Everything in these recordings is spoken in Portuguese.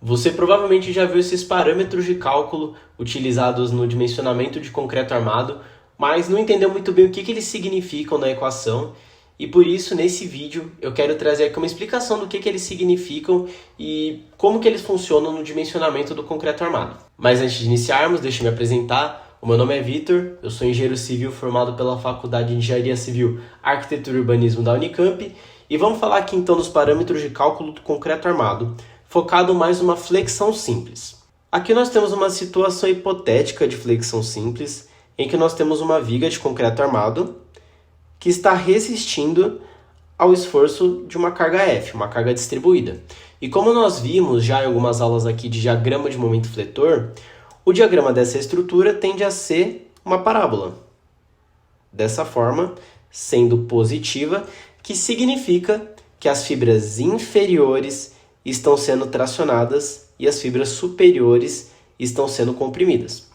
Você provavelmente já viu esses parâmetros de cálculo utilizados no dimensionamento de concreto armado, mas não entendeu muito bem o que eles significam na equação, e por isso nesse vídeo eu quero trazer aqui uma explicação do que eles significam e como que eles funcionam no dimensionamento do concreto armado. Mas antes de iniciarmos, deixa eu me apresentar. O meu nome é Vitor, eu sou engenheiro civil formado pela Faculdade de Engenharia Civil, Arquitetura e Urbanismo da Unicamp, e vamos falar aqui então dos parâmetros de cálculo do concreto armado, focado mais numa flexão simples. Aqui nós temos uma situação hipotética de flexão simples, em que nós temos uma viga de concreto armado que está resistindo ao esforço de uma carga F, uma carga distribuída. E como nós vimos já em algumas aulas aqui de diagrama de momento fletor, o diagrama dessa estrutura tende a ser uma parábola. Dessa forma, sendo positiva, que significa que as fibras inferiores estão sendo tracionadas e as fibras superiores estão sendo comprimidas.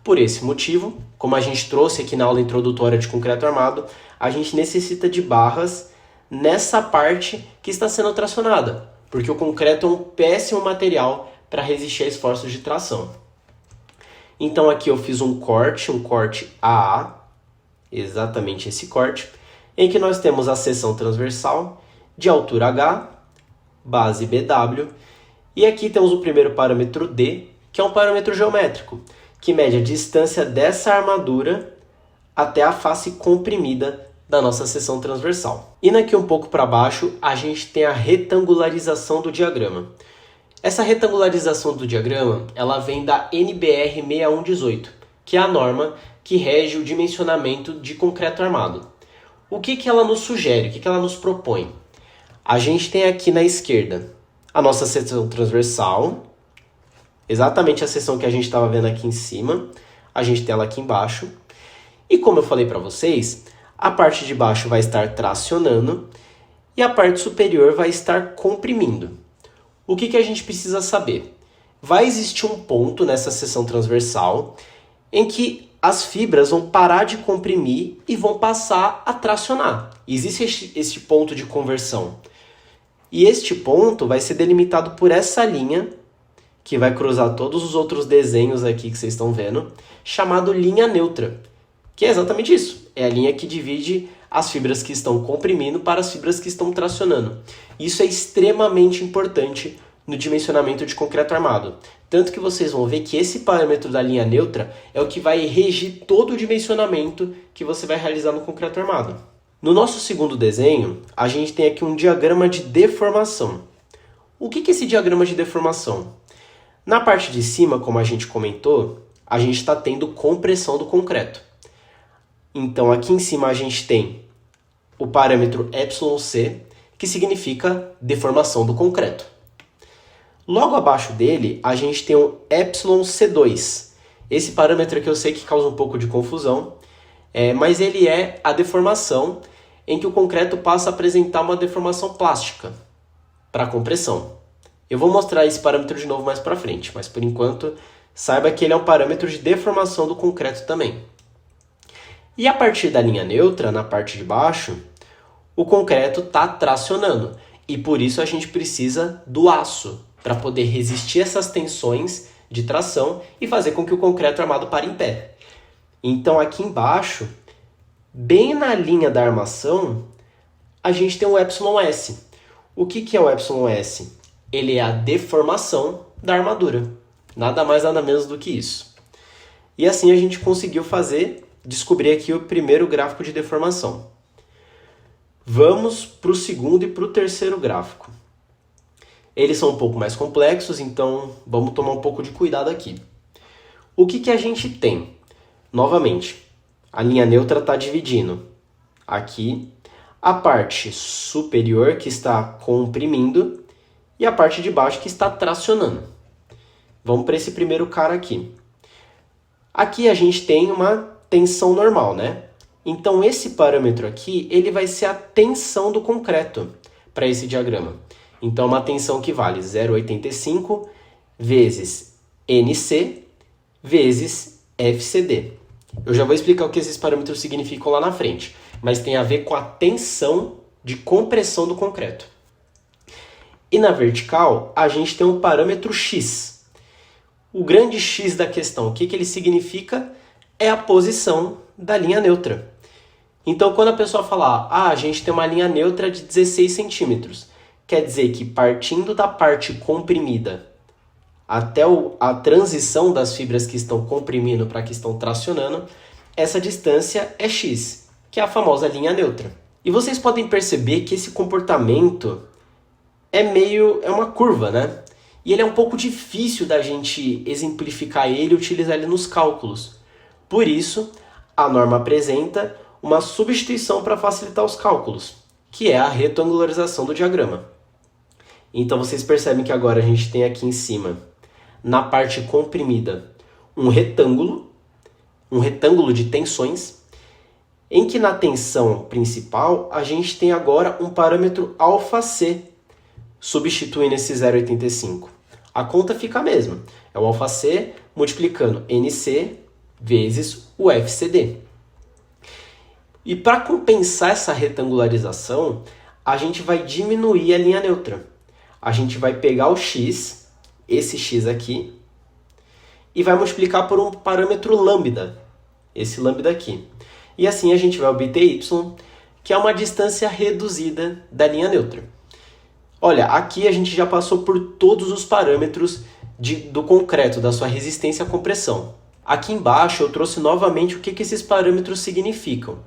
Por esse motivo, como a gente trouxe aqui na aula introdutória de concreto armado, a gente necessita de barras nessa parte que está sendo tracionada, porque o concreto é um péssimo material para resistir a esforços de tração. Então aqui eu fiz um corte AA, exatamente esse corte, em que nós temos a seção transversal de altura H, base BW, e aqui temos o primeiro parâmetro D, que é um parâmetro geométrico, que mede a distância dessa armadura até a face comprimida da nossa seção transversal. Indo aqui um pouco para baixo, a gente tem a retangularização do diagrama. Essa retangularização do diagrama, ela vem da NBR 6118, que é a norma que rege o dimensionamento de concreto armado. O que ela nos sugere? O que ela nos propõe? A gente tem aqui na esquerda a nossa seção transversal, exatamente a seção que a gente estava vendo aqui em cima, a gente tem ela aqui embaixo, e como eu falei para vocês, a parte de baixo vai estar tracionando e a parte superior vai estar comprimindo. O que a gente precisa saber? Vai existir um ponto nessa seção transversal em que as fibras vão parar de comprimir e vão passar a tracionar. Existe este ponto de conversão. E este ponto vai ser delimitado por essa linha, que vai cruzar todos os outros desenhos aqui que vocês estão vendo, chamado linha neutra, que é exatamente isso. É a linha que divide as fibras que estão comprimindo para as fibras que estão tracionando. Isso é extremamente importante no dimensionamento de concreto armado. Tanto que vocês vão ver que esse parâmetro da linha neutra é o que vai regir todo o dimensionamento que você vai realizar no concreto armado. No nosso segundo desenho, a gente tem aqui um diagrama de deformação. O que é esse diagrama de deformação? Na parte de cima, como a gente comentou, a gente está tendo compressão do concreto. Então, aqui em cima a gente tem o parâmetro εc, que significa deformação do concreto. Logo abaixo dele, a gente tem o εc2. Esse parâmetro aqui eu sei que causa um pouco de confusão, mas ele é a deformação em que o concreto passa a apresentar uma deformação plástica para a compressão. Eu vou mostrar esse parâmetro de novo mais para frente, mas por enquanto saiba que ele é um parâmetro de deformação do concreto também. E a partir da linha neutra, na parte de baixo, o concreto está tracionando e por isso a gente precisa do aço para poder resistir essas tensões de tração e fazer com que o concreto armado pare em pé. Então aqui embaixo, bem na linha da armação, a gente tem o εs. O que é o εs? Ele é a deformação da armadura. Nada mais, nada menos do que isso. E assim a gente conseguiu descobrir aqui o primeiro gráfico de deformação. Vamos para o segundo e para o terceiro gráfico. Eles são um pouco mais complexos, então vamos tomar um pouco de cuidado aqui. O que a gente tem? Novamente, a linha neutra está dividindo aqui a parte superior que está comprimindo e a parte de baixo que está tracionando. Vamos para esse primeiro cara aqui. Aqui a gente tem uma tensão normal, né? Então esse parâmetro aqui, ele vai ser a tensão do concreto para esse diagrama. Então uma tensão que vale 0,85 vezes NC vezes FCD. Eu já vou explicar o que esses parâmetros significam lá na frente, mas tem a ver com a tensão de compressão do concreto. E na vertical, a gente tem um parâmetro x. O grande x da questão, o que ele significa? É a posição da linha neutra. Então, quando a pessoa falar, a gente tem uma linha neutra de 16 centímetros, quer dizer que partindo da parte comprimida até a transição das fibras que estão comprimindo para que estão tracionando, essa distância é x, que é a famosa linha neutra. E vocês podem perceber que esse comportamento é uma curva, né? E ele é um pouco difícil da gente exemplificar ele e utilizar ele nos cálculos. Por isso, a norma apresenta uma substituição para facilitar os cálculos, que é a retangularização do diagrama. Então vocês percebem que agora a gente tem aqui em cima, na parte comprimida, um retângulo de tensões, em que na tensão principal a gente tem agora um parâmetro αc, substituindo esse 0,85. A conta fica a mesma, é o αc multiplicando NC vezes o FCD. E para compensar essa retangularização, a gente vai diminuir a linha neutra. A gente vai pegar o x, esse x aqui, e vai multiplicar por um parâmetro lambda, esse lambda aqui. E assim a gente vai obter y, que é uma distância reduzida da linha neutra. Olha, aqui a gente já passou por todos os parâmetros do concreto, da sua resistência à compressão. Aqui embaixo eu trouxe novamente o que esses parâmetros significam.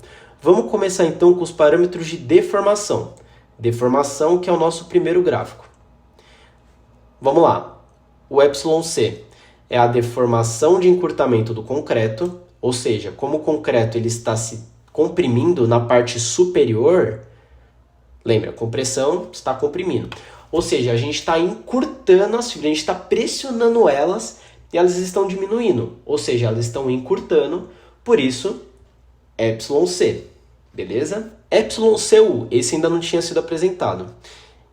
Vamos começar então com os parâmetros de deformação. Deformação, que é o nosso primeiro gráfico. Vamos lá. O εc é a deformação de encurtamento do concreto, ou seja, como o concreto ele está se comprimindo na parte superior, lembra, compressão está comprimindo. Ou seja, a gente está encurtando as fibras, a gente está pressionando elas e elas estão diminuindo. Ou seja, elas estão encurtando, por isso, εc, beleza? εcu, esse ainda não tinha sido apresentado.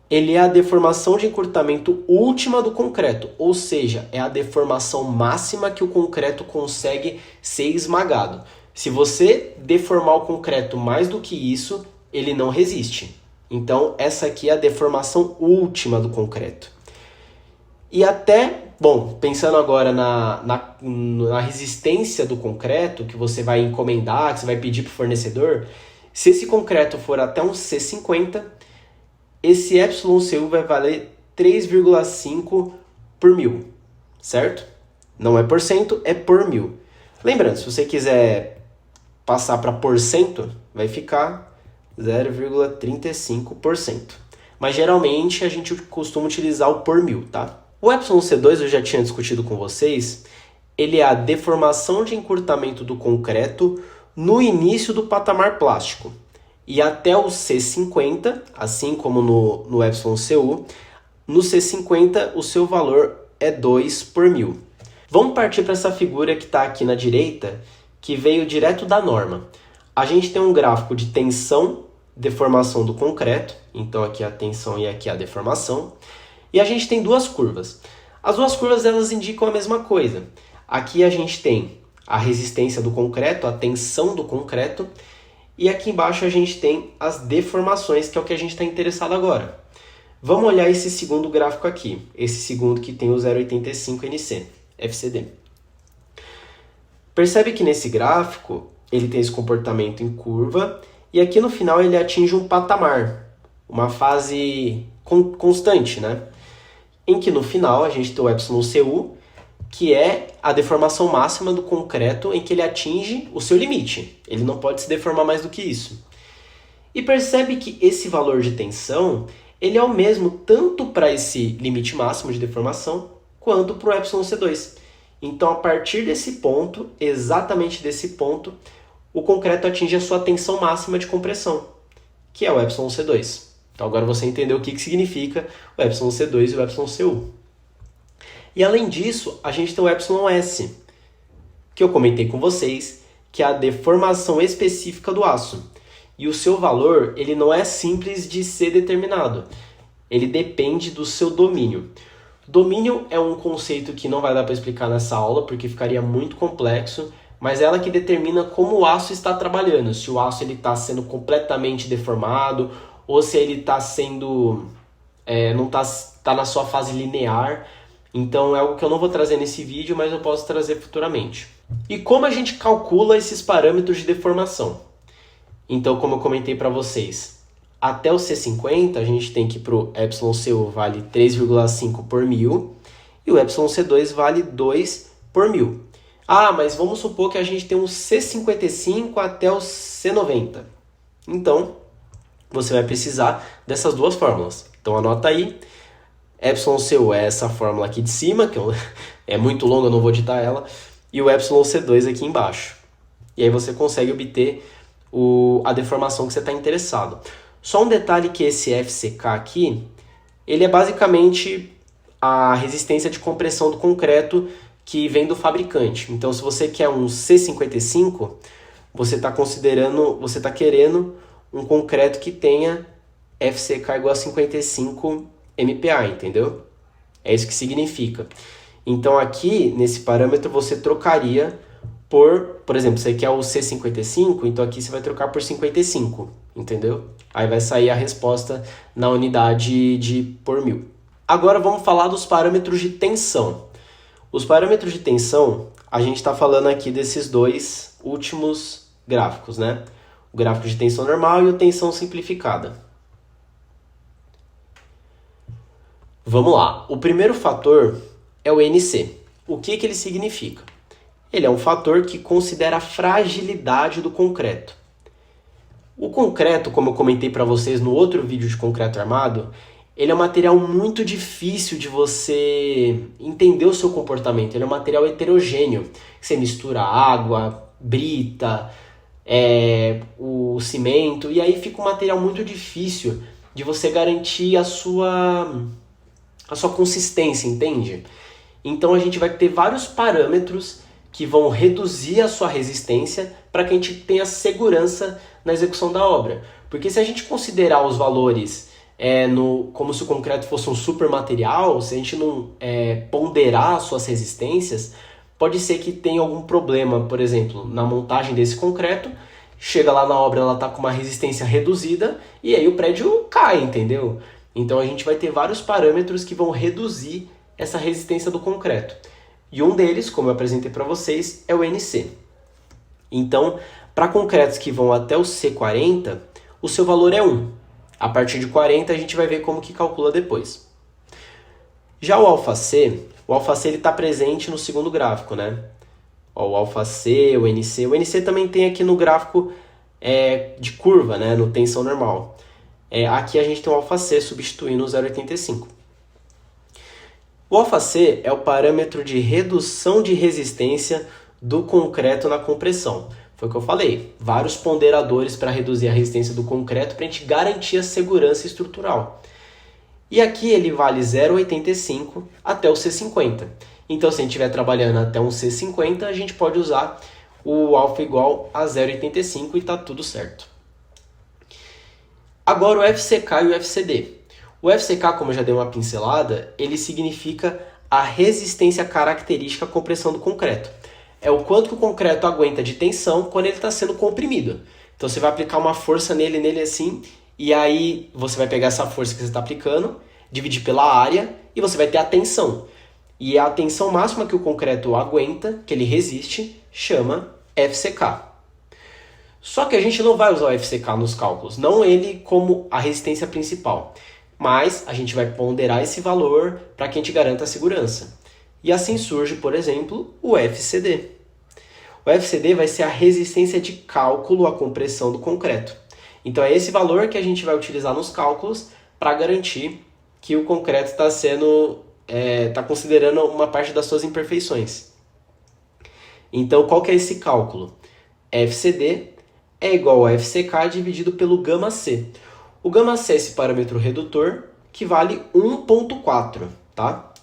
Ele é a deformação de encurtamento última do concreto, ou seja, é a deformação máxima que o concreto consegue ser esmagado. Se você deformar o concreto mais do que isso, ele não resiste. Então, essa aqui é a deformação última do concreto. E até, pensando agora na resistência do concreto, que você vai encomendar, que você vai pedir para o fornecedor, se esse concreto for até um C50, esse εcu vai valer 3,5 por mil, certo? Não é por cento, é por mil. Lembrando, se você quiser passar para porcento, vai ficar 0,35%. Mas geralmente a gente costuma utilizar o por mil, tá? O εc2 eu já tinha discutido com vocês, ele é a deformação de encurtamento do concreto no início do patamar plástico. E até o C50, assim como no εcu, no C50 o seu valor é 2 por mil. Vamos partir para essa figura que está aqui na direita, que veio direto da norma. A gente tem um gráfico de tensão, deformação do concreto, então aqui a tensão e aqui a deformação, e a gente tem duas curvas. As duas curvas elas indicam a mesma coisa. Aqui a gente tem a resistência do concreto, a tensão do concreto, e aqui embaixo a gente tem as deformações, que é o que a gente está interessado agora. Vamos olhar esse segundo gráfico aqui, esse segundo que tem o 0,85 NC, FCD. Percebe que nesse gráfico ele tem esse comportamento em curva e aqui no final ele atinge um patamar, uma fase constante, né? Em que no final a gente tem o εcu, que é a deformação máxima do concreto em que ele atinge o seu limite. Ele não pode se deformar mais do que isso. E percebe que esse valor de tensão ele é o mesmo tanto para esse limite máximo de deformação quanto para o εc2. Então, a partir desse ponto, exatamente desse ponto, o concreto atinge a sua tensão máxima de compressão, que é o εc2. Então, agora você entendeu o que significa o εc2 e o εcu. E além disso, a gente tem o εs, que eu comentei com vocês, que é a deformação específica do aço. E o seu valor ele não é simples de ser determinado. Ele depende do seu domínio. Domínio é um conceito que não vai dar para explicar nessa aula, porque ficaria muito complexo, mas é ela que determina como o aço está trabalhando. Se o aço está sendo completamente deformado, ou se ele está sendo não tá na sua fase linear, então é algo que eu não vou trazer nesse vídeo, mas eu posso trazer futuramente. E como a gente calcula esses parâmetros de deformação? Então, como eu comentei para vocês, até o C50 a gente tem que para o εcu vale 3,5 por mil e o εc2 vale 2 por mil. Ah, mas vamos supor que a gente tem um C55 até o C90. Então, você vai precisar dessas duas fórmulas. Então, anota aí. εcu é essa fórmula aqui de cima, que é muito longa, eu não vou ditar ela, e o εc2 aqui embaixo. E aí você consegue obter a deformação que você está interessado. Só um detalhe que esse FCK aqui, ele é basicamente a resistência de compressão do concreto que vem do fabricante. Então, se você quer um C55, você está querendo um concreto que tenha FCK igual a 55 MPa, entendeu? É isso que significa. Então, aqui, nesse parâmetro, você trocaria por exemplo, você quer o C55, então aqui você vai trocar por 55, entendeu? Aí vai sair a resposta na unidade de por mil. Agora vamos falar dos parâmetros de tensão. Os parâmetros de tensão, a gente está falando aqui desses dois últimos gráficos, né? O gráfico de tensão normal e o tensão simplificada. Vamos lá. O primeiro fator é o NC. O que ele significa? Ele é um fator que considera a fragilidade do concreto. O concreto, como eu comentei para vocês no outro vídeo de concreto armado, ele é um material muito difícil de você entender o seu comportamento. Ele é um material heterogêneo. Você mistura água, brita, o cimento, e aí fica um material muito difícil de você garantir a sua consistência, entende? Então a gente vai ter vários parâmetros que vão reduzir a sua resistência para que a gente tenha segurança na execução da obra. Porque se a gente considerar os valores como se o concreto fosse um super material, se a gente não ponderar as suas resistências, pode ser que tenha algum problema, por exemplo, na montagem desse concreto, chega lá na obra, ela está com uma resistência reduzida e aí o prédio cai, entendeu? Então a gente vai ter vários parâmetros que vão reduzir essa resistência do concreto. E um deles, como eu apresentei para vocês, é o NC. Então, para concretos que vão até o C40, o seu valor é 1. A partir de 40 a gente vai ver como que calcula depois. Já o ΑC ele está presente no segundo gráfico, né? Ó, o ΑC, o NC. O NC também tem aqui no gráfico de curva, né? No tensão normal. Aqui a gente tem o ΑC substituindo o 0,85. O ΑC é o parâmetro de redução de resistência do concreto na compressão. Foi o que eu falei, vários ponderadores para reduzir a resistência do concreto para a gente garantir a segurança estrutural. E aqui ele vale 0,85 até o C50. Então, se a gente estiver trabalhando até um C50, a gente pode usar o alfa igual a 0,85 e está tudo certo. Agora o FCK e o FCD. O FCK, como eu já dei uma pincelada, ele significa a resistência característica à compressão do concreto. É o quanto que o concreto aguenta de tensão quando ele está sendo comprimido. Então você vai aplicar uma força nele assim, e aí você vai pegar essa força que você está aplicando, dividir pela área, e você vai ter a tensão. E a tensão máxima que o concreto aguenta, que ele resiste, chama FCK. Só que a gente não vai usar o FCK nos cálculos, não ele como a resistência principal. Mas a gente vai ponderar esse valor para que a gente garanta a segurança. E assim surge, por exemplo, o FCD. O FCD vai ser a resistência de cálculo à compressão do concreto. Então é esse valor que a gente vai utilizar nos cálculos para garantir que o concreto está considerando uma parte das suas imperfeições. Então qual que é esse cálculo? FCD é igual a FCK dividido pelo γC. O γC é esse parâmetro redutor que vale 1,4, tá?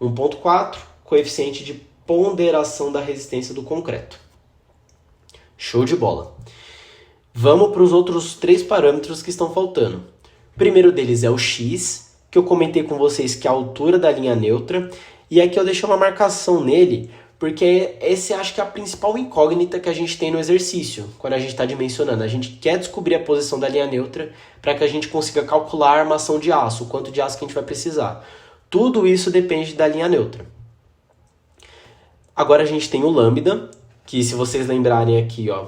1,4, coeficiente de ponderação da resistência do concreto. Show de bola! Vamos para os outros 3 parâmetros que estão faltando. O primeiro deles é o X, que eu comentei com vocês que é a altura da linha neutra, e aqui eu deixei uma marcação nele, porque esse acho que é a principal incógnita que a gente tem no exercício, quando a gente está dimensionando. A gente quer descobrir a posição da linha neutra para que a gente consiga calcular a armação de aço, o quanto de aço que a gente vai precisar. Tudo isso depende da linha neutra. Agora a gente tem o lambda, que se vocês lembrarem aqui, ó,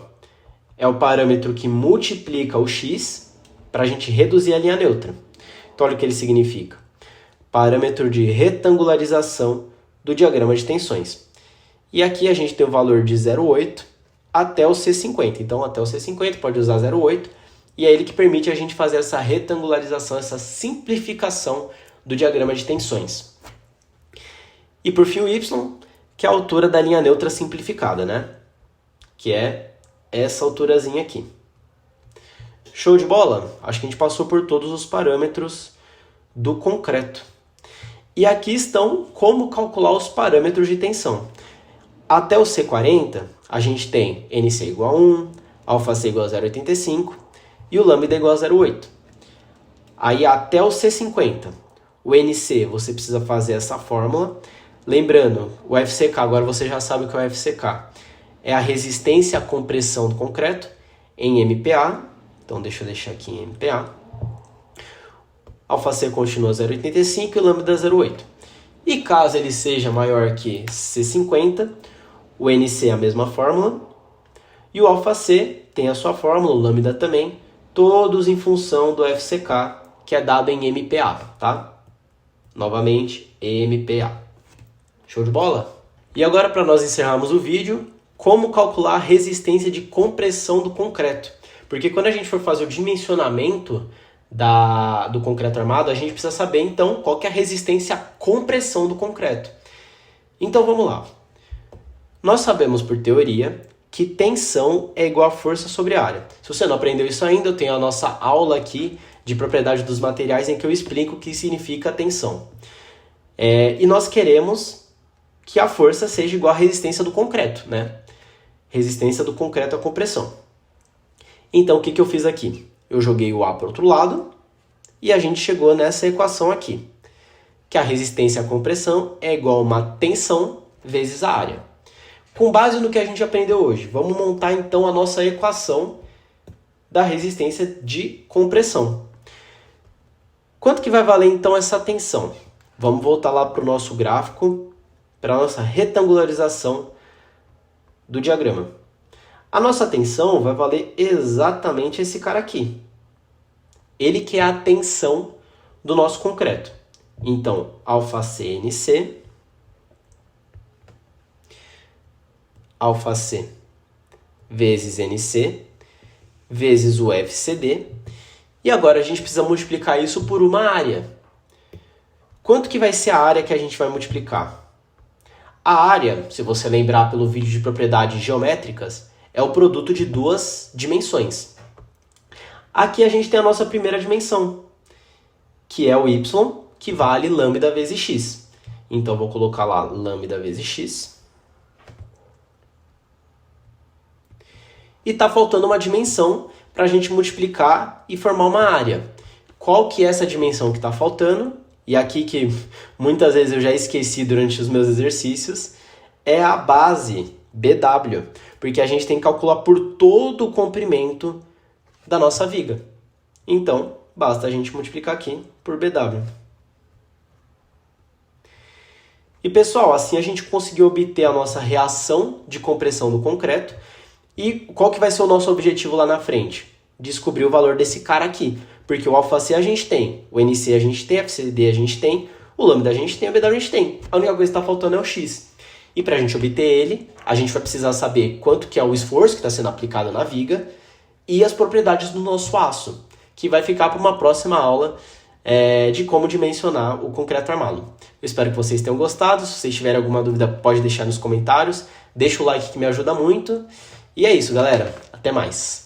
é o parâmetro que multiplica o x para a gente reduzir a linha neutra. Então olha o que ele significa. Parâmetro de retangularização do diagrama de tensões. E aqui a gente tem o valor de 0,8 até o C50. Então, até o C50 pode usar 0,8. E é ele que permite a gente fazer essa retangularização, essa simplificação do diagrama de tensões. E por fim o y, que é a altura da linha neutra simplificada, né? Que é essa alturazinha aqui. Show de bola? Acho que a gente passou por todos os parâmetros do concreto. E aqui estão como calcular os parâmetros de tensão. Até o C40, a gente tem NC igual a 1, αc igual a 0,85 e o lambda igual a 0,8. Aí até o C50, o NC você precisa fazer essa fórmula. Lembrando, o FCK, agora você já sabe o que é o FCK. É a resistência à compressão do concreto em MPa. Então deixa eu deixar aqui em MPa. αc continua 0,85 e o lambda 0,8. E caso ele seja maior que C50, o NC é a mesma fórmula, e o αc tem a sua fórmula, o lambda também, todos em função do FCK, que é dado em MPa, tá? Novamente, MPa. Show de bola? E agora, para nós encerrarmos o vídeo, como calcular a resistência de compressão do concreto. Porque quando a gente for fazer o dimensionamento do concreto armado, a gente precisa saber, então, qual que é a resistência à compressão do concreto. Então, vamos lá. Nós sabemos por teoria que tensão é igual a força sobre a área. Se você não aprendeu isso ainda, eu tenho a nossa aula aqui de propriedade dos materiais em que eu explico o que significa tensão. E nós queremos que a força seja igual à resistência do concreto, né? Resistência do concreto à compressão. Então, o que eu fiz aqui? Eu joguei o A para o outro lado e a gente chegou nessa equação aqui, que a resistência à compressão é igual a uma tensão vezes a área. Com base no que a gente aprendeu hoje, vamos montar então a nossa equação da resistência de compressão. Quanto que vai valer então essa tensão? Vamos voltar lá para o nosso gráfico, para a nossa retangularização do diagrama. A nossa tensão vai valer exatamente esse cara aqui. Ele que é a tensão do nosso concreto. Então, αcNC, αc vezes NC, vezes o FCD. E agora a gente precisa multiplicar isso por uma área. Quanto que vai ser a área que a gente vai multiplicar? A área, se você lembrar pelo vídeo de propriedades geométricas, é o produto de duas dimensões. Aqui a gente tem a nossa primeira dimensão, que é o y, que vale lambda vezes x. Então, eu vou colocar lá lambda vezes x. E está faltando uma dimensão para a gente multiplicar e formar uma área. Qual que é essa dimensão que está faltando? E aqui que muitas vezes eu já esqueci durante os meus exercícios, é a base BW, porque a gente tem que calcular por todo o comprimento da nossa viga. Então, basta a gente multiplicar aqui por BW. E pessoal, assim a gente conseguiu obter a nossa reação de compressão do concreto. E qual que vai ser o nosso objetivo lá na frente? Descobrir o valor desse cara aqui. Porque o αc a gente tem, o NC a gente tem, a FCD a gente tem, o lambda a gente tem, a BW a gente tem. A única coisa que está faltando é o x. E para a gente obter ele, a gente vai precisar saber quanto que é o esforço que está sendo aplicado na viga e as propriedades do nosso aço, que vai ficar para uma próxima aula de como dimensionar o concreto armado. Eu espero que vocês tenham gostado. Se vocês tiverem alguma dúvida, pode deixar nos comentários. Deixa o like que me ajuda muito. E é isso, galera. Até mais.